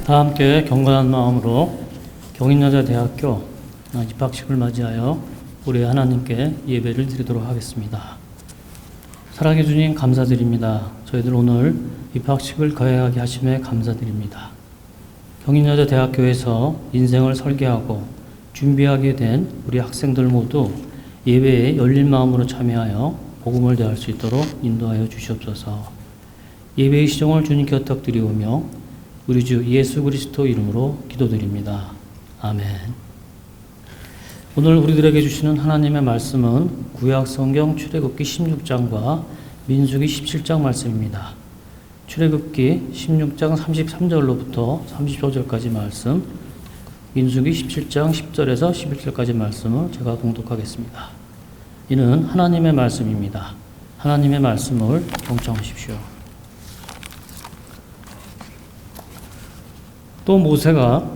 다 함께 경건한 마음으로 경인여자대학교 입학식을 맞이하여 우리 하나님께 예배를 드리도록 하겠습니다. 사랑해 주님 감사드립니다. 저희들 오늘 입학식을 거행하게 하심에 감사드립니다. 경인여자대학교에서 인생을 설계하고 준비하게 된 우리 학생들 모두 예배에 열린 마음으로 참여하여 복음을 대할 수 있도록 인도하여 주시옵소서. 예배의 시종을 주님께 탁드리오며 우리 주 예수 그리스도 이름으로 기도드립니다. 아멘. 오늘 우리들에게 주시는 하나님의 말씀은 구약 성경 출애굽기 16장과 민수기 17장 말씀입니다. 출애굽기 16장 33절로부터 35절까지 말씀, 민수기 17장 10절에서 11절까지 말씀을 제가 봉독하겠습니다. 이는 하나님의 말씀입니다. 하나님의 말씀을 경청하십시오. 또 모세가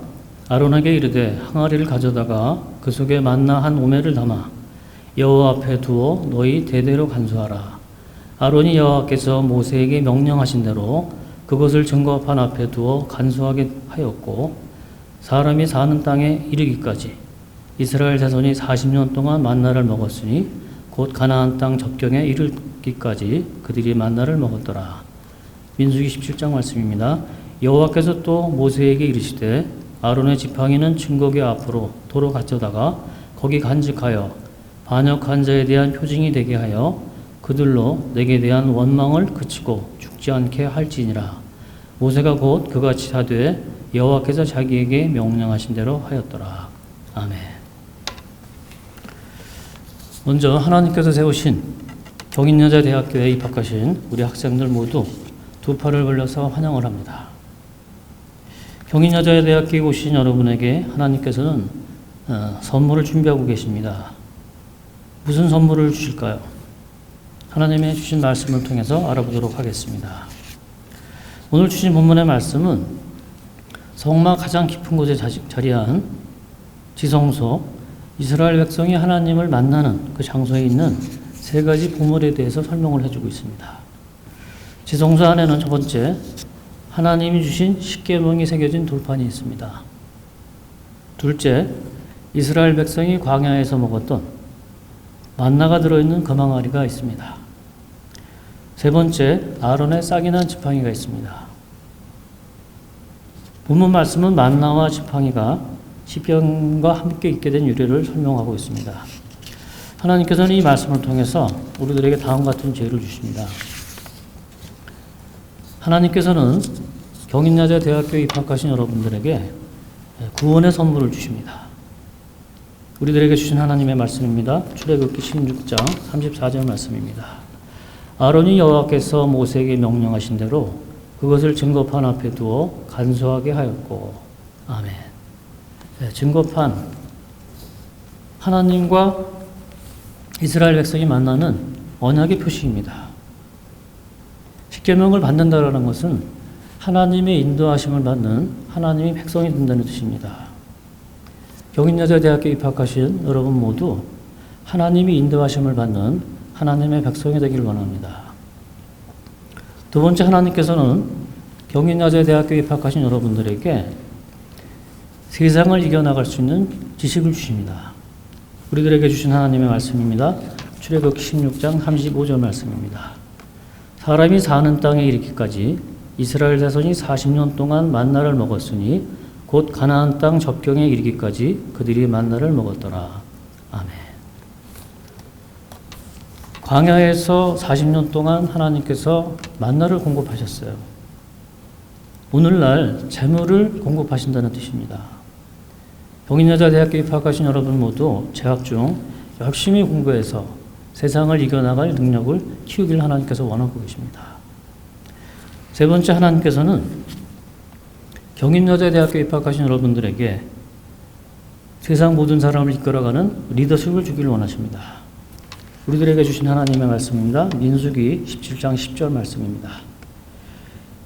아론에게 이르되 항아리를 가져다가 그 속에 만나 한 오매를 담아 여호와 앞에 두어 너희 대대로 간수하라. 아론이 여호와께서 모세에게 명령하신 대로 그것을 증거판 앞에 두어 간수하게 하였고, 사람이 사는 땅에 이르기까지 이스라엘 자손이 40년 동안 만나를 먹었으니 곧 가나안 땅 접경에 이르기까지 그들이 만나를 먹었더라. 민수기 17장 말씀입니다. 여호와께서 또 모세에게 이르시되 아론의 지팡이는 증거궤 앞으로 도로 가져다가 거기 간직하여 반역한 자에 대한 표징이 되게 하여 그들로 내게 대한 원망을 그치고 죽지 않게 할지니라. 모세가 곧 그같이 하되 여호와께서 자기에게 명령하신 대로 하였더라. 아멘. 먼저 하나님께서 세우신 경인여자대학교에 입학하신 우리 학생들 모두 두 팔을 벌려서 환영을 합니다. 경인여자대학교에 오신 여러분에게 하나님께서는 선물을 준비하고 계십니다. 무슨 선물을 주실까요? 하나님의 주신 말씀을 통해서 알아보도록 하겠습니다. 오늘 주신 본문의 말씀은 성막 가장 깊은 곳에 자리한 지성소, 이스라엘 백성이 하나님을 만나는 그 장소에 있는 세 가지 보물에 대해서 설명을 해주고 있습니다. 지성소 안에는 첫 번째, 하나님이 주신 십계명이 새겨진 돌판이 있습니다. 둘째, 이스라엘 백성이 광야에서 먹었던 만나가 들어있는 금항아리가 있습니다. 세 번째, 아론의 싹이 난 지팡이가 있습니다. 본문 말씀은 만나와 지팡이가 시편과 함께 있게 된 유래를 설명하고 있습니다. 하나님께서는 이 말씀을 통해서 우리들에게 다음과 같은 지혜를 주십니다. 하나님께서는 경인여자대학교에 입학하신 여러분들에게 구원의 선물을 주십니다. 우리들에게 주신 하나님의 말씀입니다. 출애굽기 16장 34절 말씀입니다. 아론이 여호와께서 모세에게 명령하신 대로 그것을 증거판 앞에 두어 간수하게 하였고. 아멘. 증거판, 하나님과 이스라엘 백성이 만나는 언약의 표시입니다. 십계명을 받는다라는 것은 하나님의 인도하심을 받는 하나님의 백성이 된다는 뜻입니다. 경인여자대학교에 입학하신 여러분 모두 하나님이 인도하심을 받는 하나님의 백성이 되기를 원합니다. 두 번째, 하나님께서는 경인여자대학교에 입학하신 여러분들에게 세상을 이겨나갈 수 있는 지식을 주십니다. 우리들에게 주신 하나님의 말씀입니다. 출애굽기 16장 35절 말씀입니다. 사람이 사는 땅에 이르기까지 이스라엘 자손이 40년 동안 만나를 먹었으니 곧 가나안 땅 접경에 이르기까지 그들이 만나를 먹었더라. 아멘. 광야에서 40년 동안 하나님께서 만나를 공급하셨어요. 오늘날 재물을 공급하신다는 뜻입니다. 경인여자대학교에 입학하신 여러분 모두 재학 중 열심히 공부해서 세상을 이겨나갈 능력을 키우길 하나님께서 원하고 계십니다. 세 번째, 하나님께서는 경인여자대학교에 입학하신 여러분들에게 세상 모든 사람을 이끌어가는 리더십을 주기를 원하십니다. 우리들에게 주신 하나님의 말씀입니다. 민수기 17장 10절 말씀입니다.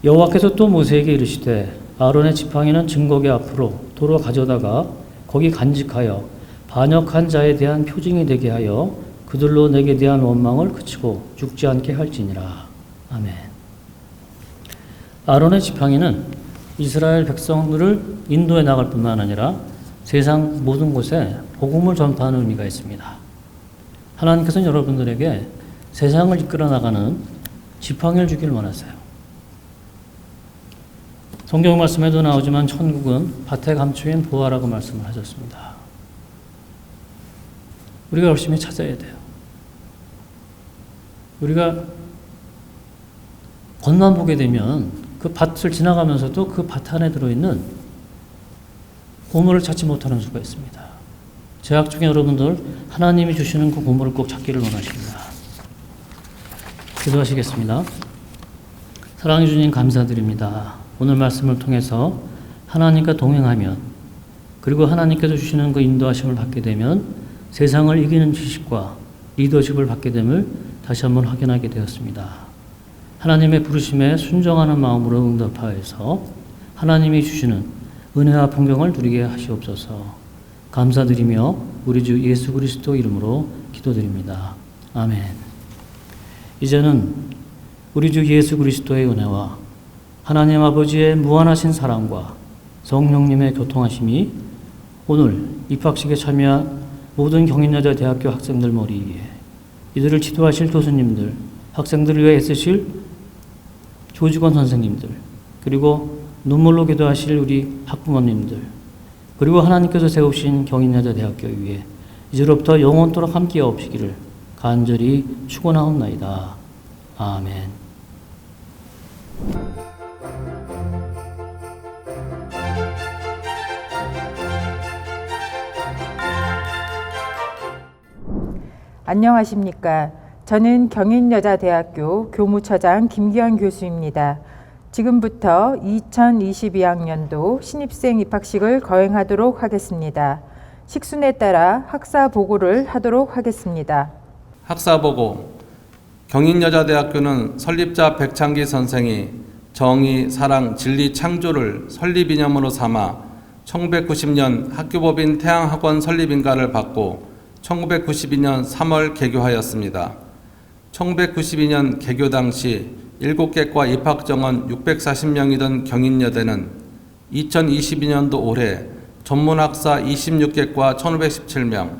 여호와께서 또 모세에게 이르시되 아론의 지팡이는 증거궤 앞으로 도로 가져다가 거기 간직하여 반역한 자에 대한 표징이 되게 하여 그들로 내게 대한 원망을 그치고 죽지 않게 할지니라. 아멘. 아론의 지팡이는 이스라엘 백성들을 인도해 나갈 뿐만 아니라 세상 모든 곳에 복음을 전파하는 의미가 있습니다. 하나님께서는 여러분들에게 세상을 이끌어 나가는 지팡이를 주기를 원하세요. 성경 말씀에도 나오지만 천국은 밭에 감추인 보화라고 말씀을 하셨습니다. 우리가 열심히 찾아야 돼요. 우리가 겉만 보게 되면 그 밭을 지나가면서도 그 밭 안에 들어있는 보물을 찾지 못하는 수가 있습니다. 재학 중에 여러분들 하나님이 주시는 그 보물을 꼭 찾기를 원하십니다. 기도하시겠습니다. 사랑해 주님 감사드립니다. 오늘 말씀을 통해서 하나님과 동행하면, 그리고 하나님께서 주시는 그 인도하심을 받게 되면 세상을 이기는 지식과 리더십을 받게 됨을 다시 한번 확인하게 되었습니다. 하나님의 부르심에 순종하는 마음으로 응답하여서 하나님이 주시는 은혜와 풍경을 누리게 하시옵소서. 감사드리며 우리 주 예수 그리스도 이름으로 기도드립니다. 아멘. 이제는 우리 주 예수 그리스도의 은혜와 하나님 아버지의 무한하신 사랑과 성령님의 교통하심이 오늘 입학식에 참여한 모든 경인여자대학교 학생들 머리 위에, 이들을 지도하실 교수님들, 학생들을 위해 애쓰실 조직원 선생님들, 그리고 눈물로 기도하실 우리 학부모님들, 그리고 하나님께서 세우신 경인여자대학교 위에 이제로부터 영원토록 함께 없으시기를 간절히 축원하옵나이다. 아멘. 안녕하십니까. 저는 경인여자대학교 교무처장 김기현 교수입니다. 지금부터 2022학년도 신입생 입학식을 거행하도록 하겠습니다. 식순에 따라 학사보고를 하도록 하겠습니다. 학사보고. 경인여자대학교는 설립자 백창기 선생이 정의, 사랑, 진리, 창조를 설립이념으로 삼아 1990년 학교법인 태양학원 설립인가를 받고 1992년 3월 개교하였습니다. 1992년 개교 당시 7개과 입학정원 640명이던 경인여대는 2022년도 올해 전문학사 26개과 1517명,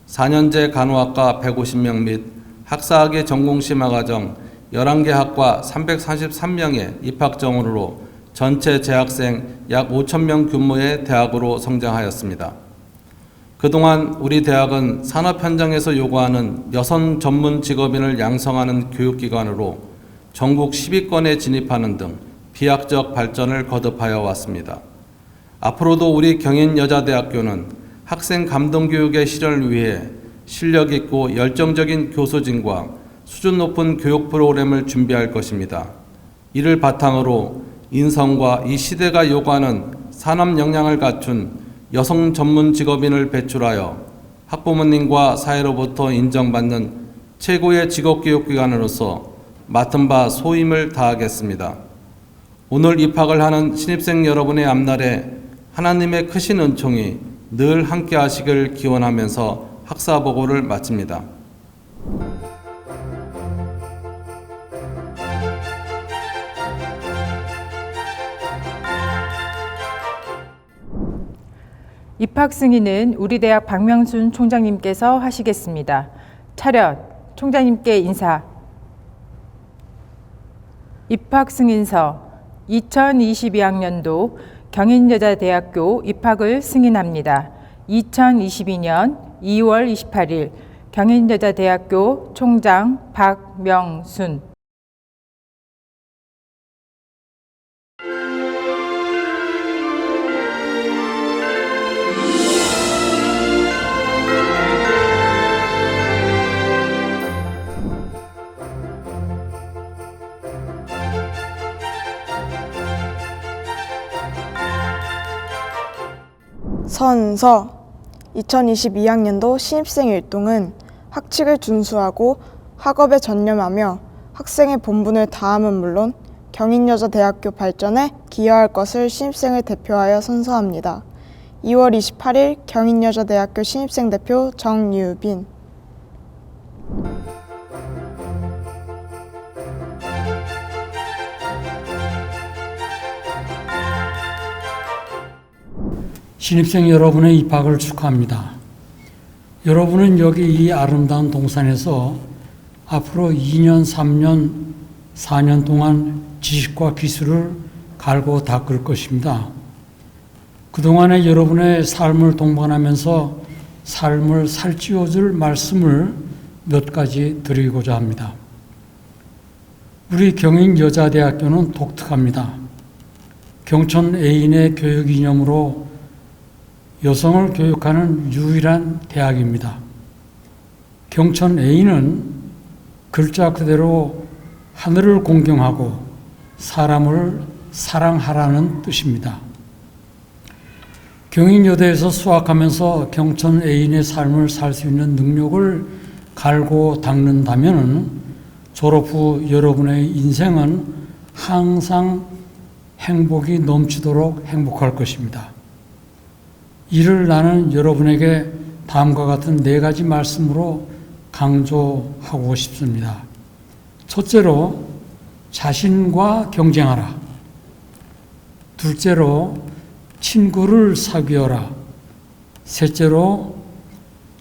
4년제 간호학과 150명 및 학사학위 전공심화과정 11개 학과 343명의 입학정원으로 전체 재학생 약 5,000명 규모의 대학으로 성장하였습니다. 그동안 우리 대학은 산업 현장에서 요구하는 여성 전문 직업인을 양성하는 교육기관으로 전국 10위권에 진입하는 등 비약적 발전을 거듭하여 왔습니다. 앞으로도 우리 경인여자대학교는 학생 감동교육의 실현을 위해 실력 있고 열정적인 교수진과 수준 높은 교육 프로그램을 준비할 것입니다. 이를 바탕으로 인성과 이 시대가 요구하는 산업 역량을 갖춘 여성 전문 직업인을 배출하여 학부모님과 사회로부터 인정받는 최고의 직업교육기관으로서 맡은 바 소임을 다하겠습니다. 오늘 입학을 하는 신입생 여러분의 앞날에 하나님의 크신 은총이 늘 함께 하시길 기원하면서 학사보고를 마칩니다. 입학 승인은 우리 대학 박명순 총장님께서 하시겠습니다. 차렷, 총장님께 인사. 입학 승인서 2022학년도 경인여자대학교 입학을 승인합니다. 2022년 2월 28일 경인여자대학교 총장 박명순. 선서 2022학년도 신입생 일동은 학칙을 준수하고 학업에 전념하며 학생의 본분을 다함은 물론 경인여자대학교 발전에 기여할 것을 신입생을 대표하여 선서합니다. 2월 28일 경인여자대학교 신입생 대표 정유빈. 신입생 여러분의 입학을 축하합니다. 여러분은 여기 이 아름다운 동산에서 앞으로 2년, 3년, 4년 동안 지식과 기술을 갈고 닦을 것입니다. 그동안에 여러분의 삶을 동반하면서 삶을 살찌워줄 말씀을 몇 가지 드리고자 합니다. 우리 경인여자대학교는 독특합니다. 경천 A인의 교육 이념으로 여성을 교육하는 유일한 대학입니다. 경천 A는 글자 그대로 하늘을 공경하고 사람을 사랑하라는 뜻입니다. 경인여대에서 수학하면서 경천 A인의 삶을 살 수 있는 능력을 갈고 닦는다면 졸업 후 여러분의 인생은 항상 행복이 넘치도록 행복할 것입니다. 이를 나는 여러분에게 다음과 같은 4가지 말씀으로 강조하고 싶습니다. 첫째로 자신과 경쟁하라. 둘째로 친구를 사귀어라. 셋째로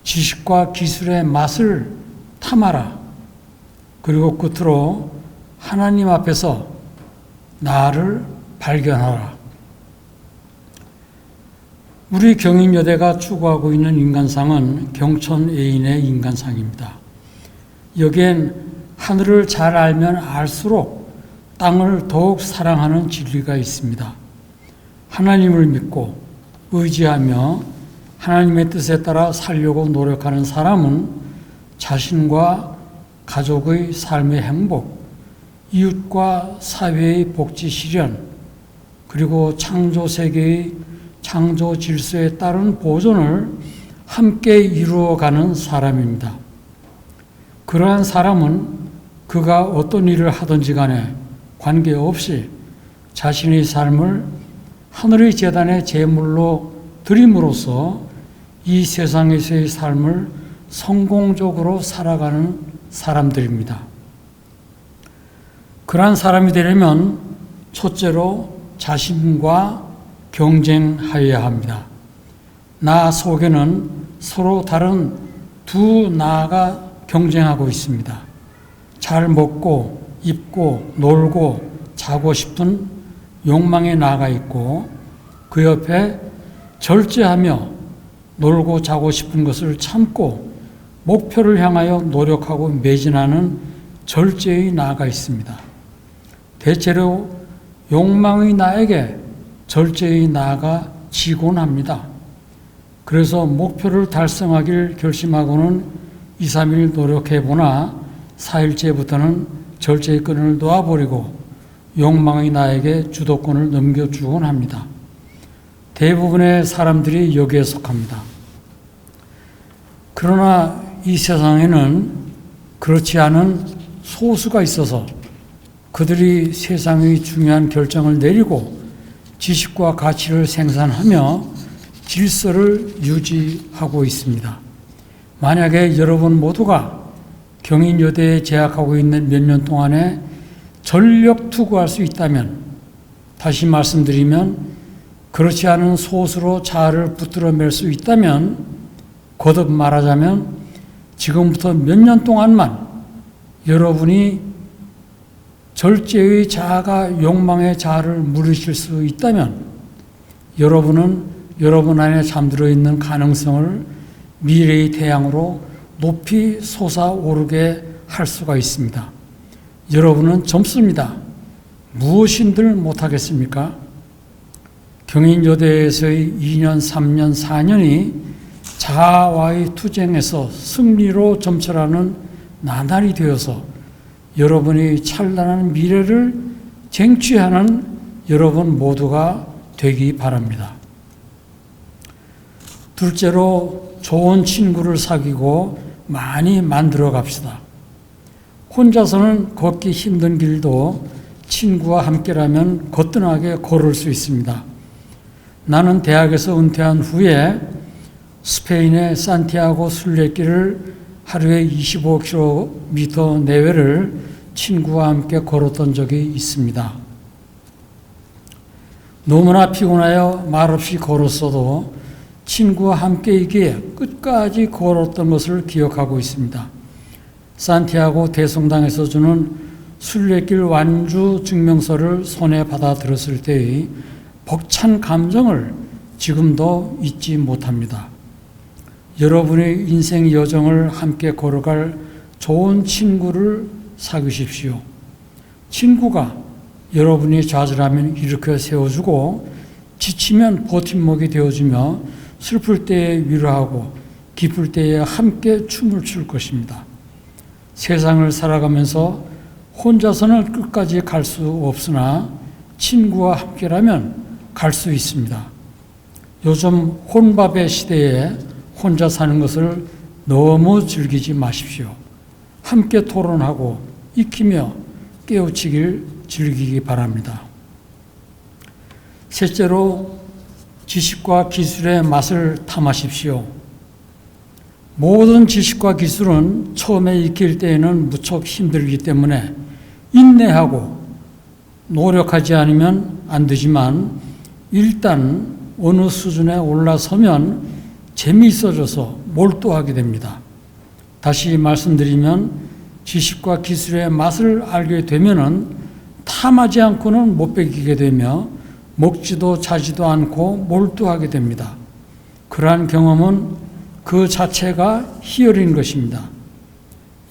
지식과 기술의 맛을 탐하라. 그리고 끝으로 하나님 앞에서 나를 발견하라. 우리 경인여대가 추구하고 있는 인간상은 경천 A인의 인간상입니다. 여기엔 하늘을 잘 알면 알수록 땅을 더욱 사랑하는 진리가 있습니다. 하나님을 믿고 의지하며 하나님의 뜻에 따라 살려고 노력하는 사람은 자신과 가족의 삶의 행복, 이웃과 사회의 복지 실현, 그리고 창조 세계의 창조 질서에 따른 보존을 함께 이루어가는 사람입니다. 그러한 사람은 그가 어떤 일을 하든지 간에 관계없이 자신의 삶을 하늘의 제단의 제물로 드림으로써 이 세상에서의 삶을 성공적으로 살아가는 사람들입니다. 그러한 사람이 되려면 첫째로 자신과 경쟁하여야 합니다. 나 속에는 서로 다른 두 나가 경쟁하고 있습니다. 잘 먹고 입고 놀고 자고 싶은 욕망의 나가 있고 그 옆에 절제하며 놀고 자고 싶은 것을 참고 목표를 향하여 노력하고 매진하는 절제의 나가 있습니다. 대체로 욕망의 나에게 절제의 나가 지곤 합니다. 그래서 목표를 달성하길 결심하고는 2, 3일 노력해보나 4일째부터는 절제의 끈을 놓아버리고 욕망의 나에게 주도권을 넘겨주곤 합니다. 대부분의 사람들이 여기에 속합니다. 그러나 이 세상에는 그렇지 않은 소수가 있어서 그들이 세상의 중요한 결정을 내리고 지식과 가치를 생산하며 질서를 유지하고 있습니다. 만약에 여러분 모두가 경인여대에 재학하고 있는 몇 년 동안에 전력 투구할 수 있다면, 다시 말씀드리면 그렇지 않은 소수로 자아를 붙들어맬 수 있다면, 거듭 말하자면 지금부터 몇 년 동안만 여러분이 절제의 자아가 욕망의 자아를 물리칠 수 있다면 여러분은 여러분 안에 잠들어 있는 가능성을 미래의 태양으로 높이 솟아오르게 할 수가 있습니다. 여러분은 젊습니다. 무엇인들 못하겠습니까? 경인여대에서의 2년, 3년, 4년이 자아와의 투쟁에서 승리로 점철하는 나날이 되어서 여러분이 찬란한 미래를 쟁취하는 여러분 모두가 되기 바랍니다. 둘째로 좋은 친구를 사귀고 많이 만들어 갑시다. 혼자서는 걷기 힘든 길도 친구와 함께라면 거뜬하게 걸을 수 있습니다. 나는 대학에서 은퇴한 후에 스페인의 산티아고 순례길을 하루에 25km 내외를 친구와 함께 걸었던 적이 있습니다. 너무나 피곤하여 말없이 걸었어도 친구와 함께이기에 끝까지 걸었던 것을 기억하고 있습니다. 산티아고 대성당에서 주는 순례길 완주 증명서를 손에 받아 들었을 때의 벅찬 감정을 지금도 잊지 못합니다. 여러분의 인생 여정을 함께 걸어갈 좋은 친구를 사귀십시오. 친구가 여러분이 좌절하면 일으켜 세워주고 지치면 버팀목이 되어주며 슬플 때에 위로하고 기쁠 때에 함께 춤을 출 것입니다. 세상을 살아가면서 혼자서는 끝까지 갈 수 없으나 친구와 함께라면 갈 수 있습니다. 요즘 혼밥의 시대에 혼자 사는 것을 너무 즐기지 마십시오. 함께 토론하고 익히며 깨우치길 즐기기 바랍니다. 셋째로 지식과 기술의 맛을 탐하십시오. 모든 지식과 기술은 처음에 익힐 때에는 무척 힘들기 때문에 인내하고 노력하지 않으면 안 되지만 일단 어느 수준에 올라서면 재미있어져서 몰두하게 됩니다. 다시 말씀드리면 지식과 기술의 맛을 알게 되면은 탐하지 않고는 못 배기게 되며 먹지도 자지도 않고 몰두하게 됩니다. 그러한 경험은 그 자체가 희열인 것입니다.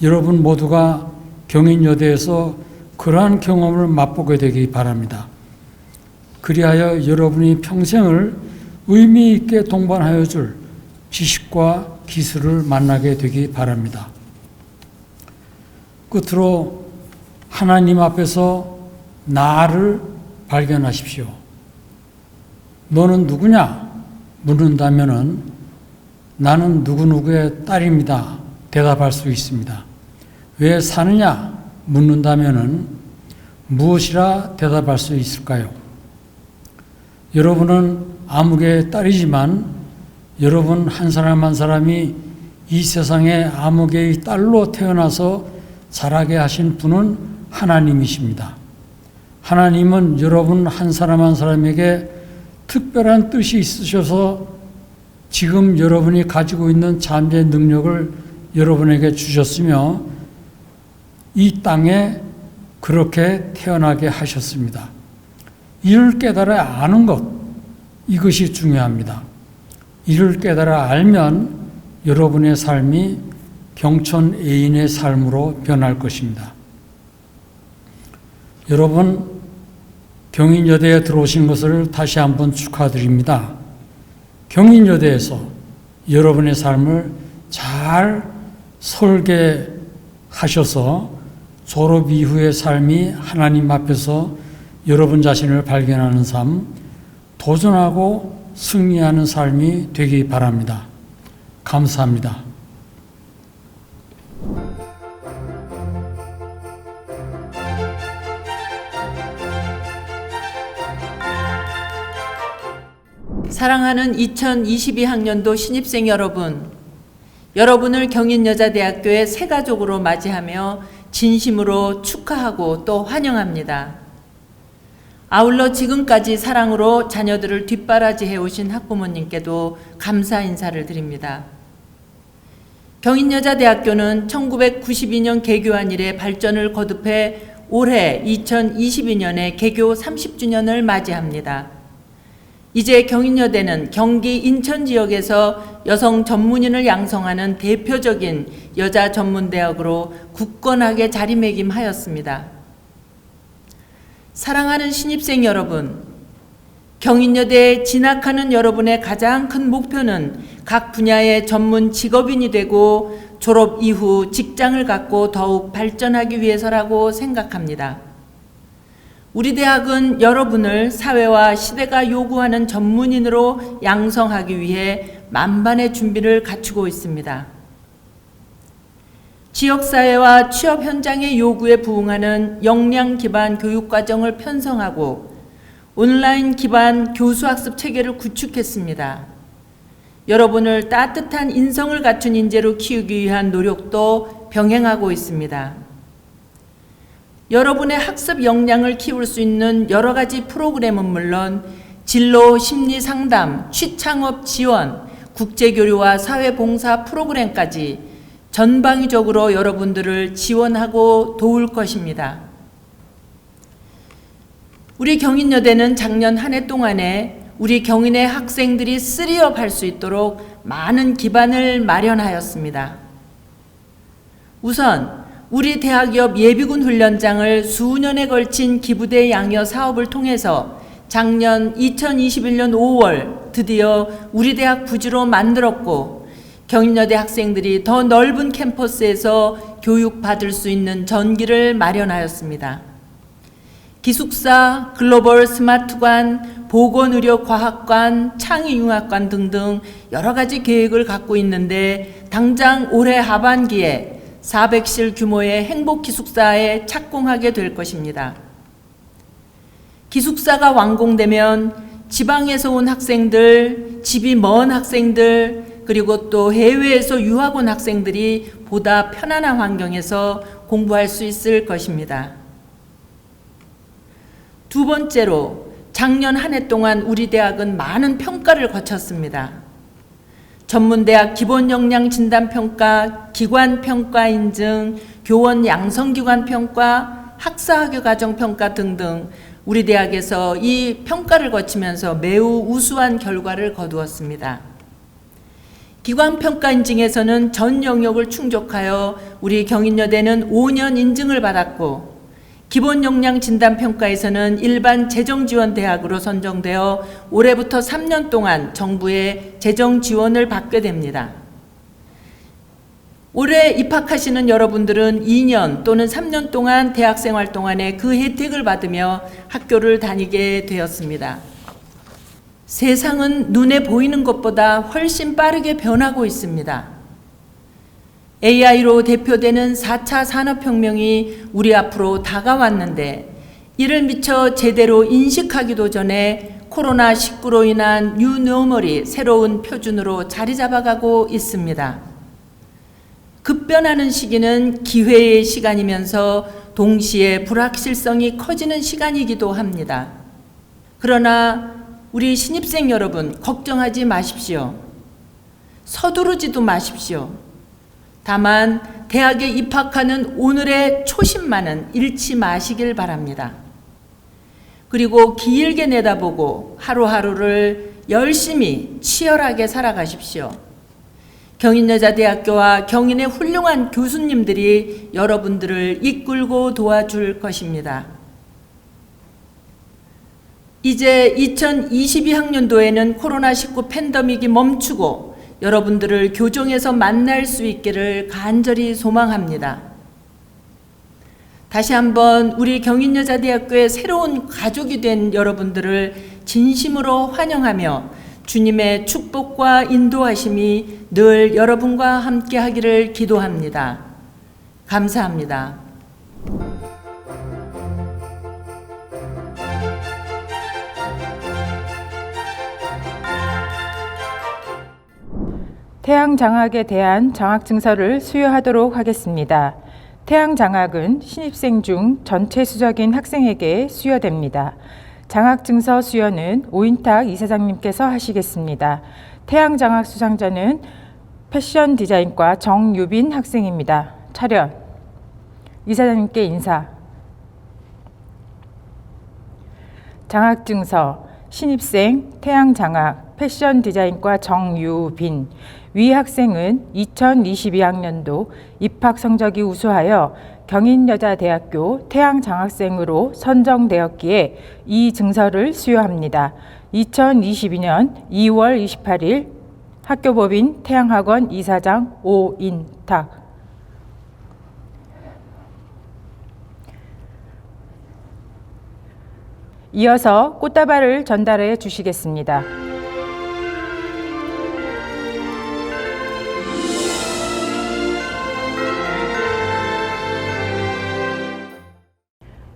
여러분 모두가 경인여대에서 그러한 경험을 맛보게 되기 바랍니다. 그리하여 여러분이 평생을 의미 있게 동반하여 줄 지식과 기술을 만나게 되기 바랍니다. 끝으로 하나님 앞에서 나를 발견하십시오. 너는 누구냐? 묻는다면은 나는 누구누구의 딸입니다. 대답할 수 있습니다. 왜 사느냐? 묻는다면은 무엇이라 대답할 수 있을까요? 여러분은 아무개의 딸이지만 여러분 한 사람 한 사람이 이 세상에 아무개의 딸로 태어나서 자라게 하신 분은 하나님이십니다. 하나님은 여러분 한 사람 한 사람에게 특별한 뜻이 있으셔서 지금 여러분이 가지고 있는 잠재 능력을 여러분에게 주셨으며 이 땅에 그렇게 태어나게 하셨습니다. 이를 깨달아 아는 것, 이것이 중요합니다. 이를 깨달아 알면 여러분의 삶이 경천 애인의 삶으로 변할 것입니다. 여러분, 경인여대에 들어오신 것을 다시 한번 축하드립니다. 경인여대에서 여러분의 삶을 잘 설계하셔서 졸업 이후의 삶이 하나님 앞에서 여러분 자신을 발견하는 삶, 도전하고 승리하는 삶이 되기 바랍니다. 감사합니다. 사랑하는 2022학년도 신입생 여러분, 여러분을 경인여자대학교의 새 가족으로 맞이하며 진심으로 축하하고 또 환영합니다. 아울러 지금까지 사랑으로 자녀들을 뒷바라지해 오신 학부모님께도 감사 인사를 드립니다. 경인여자대학교는 1992년 개교한 이래 발전을 거듭해 올해 2022년에 개교 30주년을 맞이합니다. 이제 경인여대는 경기 인천 지역에서 여성 전문인을 양성하는 대표적인 여자 전문대학으로 굳건하게 자리매김하였습니다. 사랑하는 신입생 여러분, 경인여대에 진학하는 여러분의 가장 큰 목표는 각 분야의 전문 직업인이 되고 졸업 이후 직장을 갖고 더욱 발전하기 위해서라고 생각합니다. 우리 대학은 여러분을 사회와 시대가 요구하는 전문인으로 양성하기 위해 만반의 준비를 갖추고 있습니다. 지역사회와 취업 현장의 요구에 부응하는 역량 기반 교육과정을 편성하고 온라인 기반 교수학습 체계를 구축했습니다. 여러분을 따뜻한 인성을 갖춘 인재로 키우기 위한 노력도 병행하고 있습니다. 여러분의 학습 역량을 키울 수 있는 여러 가지 프로그램은 물론 진로 심리 상담, 취창업 지원, 국제교류와 사회봉사 프로그램까지 전방위적으로 여러분들을 지원하고 도울 것입니다. 우리 경인여대는 작년 한 해 동안에 우리 경인의 학생들이 쓰리업 할 수 있도록 많은 기반을 마련하였습니다. 우선 우리 대학협 예비군 훈련장을 수년에 걸친 기부대 양여 사업을 통해서 작년 2021년 5월 드디어 우리 대학 부지로 만들었고, 경인여대 학생들이 더 넓은 캠퍼스에서 교육받을 수 있는 전기를 마련하였습니다. 기숙사, 글로벌 스마트관, 보건의료과학관, 창의융합관 등등 여러 가지 계획을 갖고 있는데, 당장 올해 하반기에 400실 규모의 행복기숙사에 착공하게 될 것입니다. 기숙사가 완공되면 지방에서 온 학생들, 집이 먼 학생들, 그리고 또 해외에서 유학 온 학생들이 보다 편안한 환경에서 공부할 수 있을 것입니다. 두 번째로, 작년 한 해 동안 우리 대학은 많은 평가를 거쳤습니다. 전문대학 기본역량 진단평가, 기관평가 인증, 교원 양성기관평가, 학사학위과정평가 등등 우리 대학에서 이 평가를 거치면서 매우 우수한 결과를 거두었습니다. 기관평가 인증에서는 전 영역을 충족하여 우리 경인여대는 5년 인증을 받았고, 기본역량 진단평가에서는 일반 재정지원대학으로 선정되어 올해부터 3년 동안 정부의 재정지원을 받게 됩니다. 올해 입학하시는 여러분들은 2년 또는 3년 동안 대학생활 동안에 그 혜택을 받으며 학교를 다니게 되었습니다. 세상은 눈에 보이는 것보다 훨씬 빠르게 변하고 있습니다. AI로 대표되는 4차 산업혁명이 우리 앞으로 다가왔는데, 이를 미처 제대로 인식하기도 전에 코로나19로 인한 뉴노멀이 새로운 표준으로 자리 잡아가고 있습니다. 급변하는 시기는 기회의 시간이면서 동시에 불확실성이 커지는 시간이기도 합니다. 그러나 우리 신입생 여러분, 걱정하지 마십시오. 서두르지도 마십시오. 다만 대학에 입학하는 오늘의 초심만은 잃지 마시길 바랍니다. 그리고 길게 내다보고 하루하루를 열심히 치열하게 살아가십시오. 경인여자대학교와 경인의 훌륭한 교수님들이 여러분들을 이끌고 도와줄 것입니다. 이제 2022학년도에는 코로나19 팬데믹이 멈추고 여러분들을 교정에서 만날 수 있기를 간절히 소망합니다. 다시 한번 우리 경인여자대학교의 새로운 가족이 된 여러분들을 진심으로 환영하며 주님의 축복과 인도하심이 늘 여러분과 함께 하기를 기도합니다. 감사합니다. 태양장학에 대한 장학증서를 수여하도록 하겠습니다. 태양장학은 신입생 중 전체 수적인 학생에게 수여됩니다. 장학증서 수여는 오인탁 이사장님께서 하시겠습니다. 태양장학 수상자는 패션 디자인과 정유빈 학생입니다. 차렷. 이사장님께 인사. 장학증서 신입생 태양장학 패션 디자인과 정유빈. 위 학생은 2022학년도 입학 성적이 우수하여 경인여자대학교 태양장학생으로 선정되었기에 이 증서를 수여합니다. 2022년 2월 28일 학교법인 태양학원 이사장 오인탁. 이어서 꽃다발을 전달해 주시겠습니다.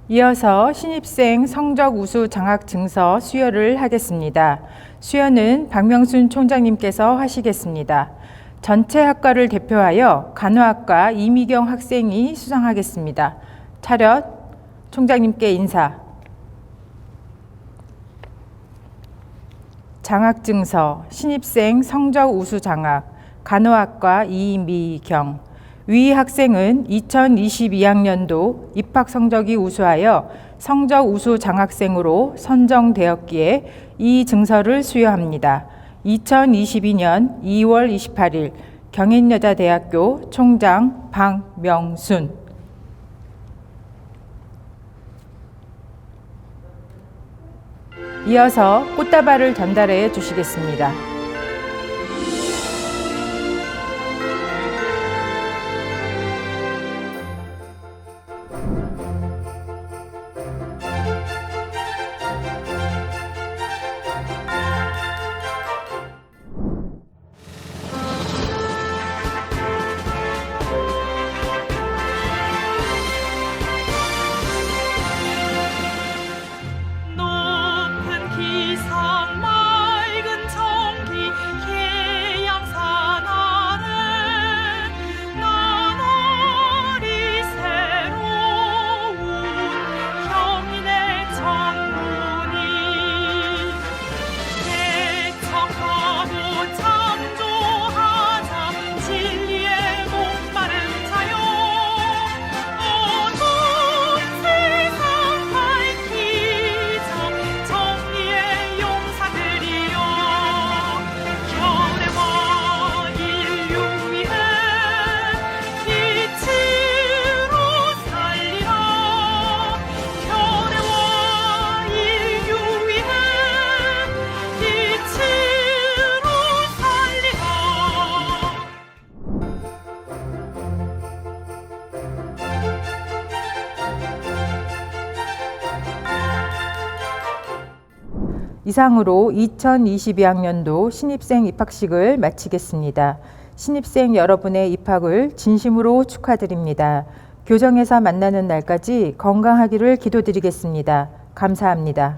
이어서 신입생 성적 우수 장학증서 수여를 하겠습니다. 수여는 박명순 총장님께서 하시겠습니다. 전체 학과를 대표하여 간호학과 이미경 학생이 수상하겠습니다. 차렷. 총장님께 인사. 장학증서, 신입생 성적 우수 장학, 간호학과 이미경. 위 학생은 2022학년도 입학 성적이 우수하여 성적 우수 장학생으로 선정되었기에 이 증서를 수여합니다. 2022년 2월 28일 경인여자대학교 총장 박명순. 이어서 꽃다발을 전달해 주시겠습니다. 높은 기상 맑은 정기 해양산 아래 나날이 새로운 경인의 전문이 개척하고 창조하자 진리의 목마른 자요 어두운 세상 밝히자 정리의 용사들이여 결의와 인류 위해 빛으로 살리라 결의와 인류 위해 빛으로 살리라 이상으로 2022학년도 신입생 입학식을 마치겠습니다. 신입생 여러분의 입학을 진심으로 축하드립니다. 교정에서 만나는 날까지 건강하기를 기도드리겠습니다. 감사합니다.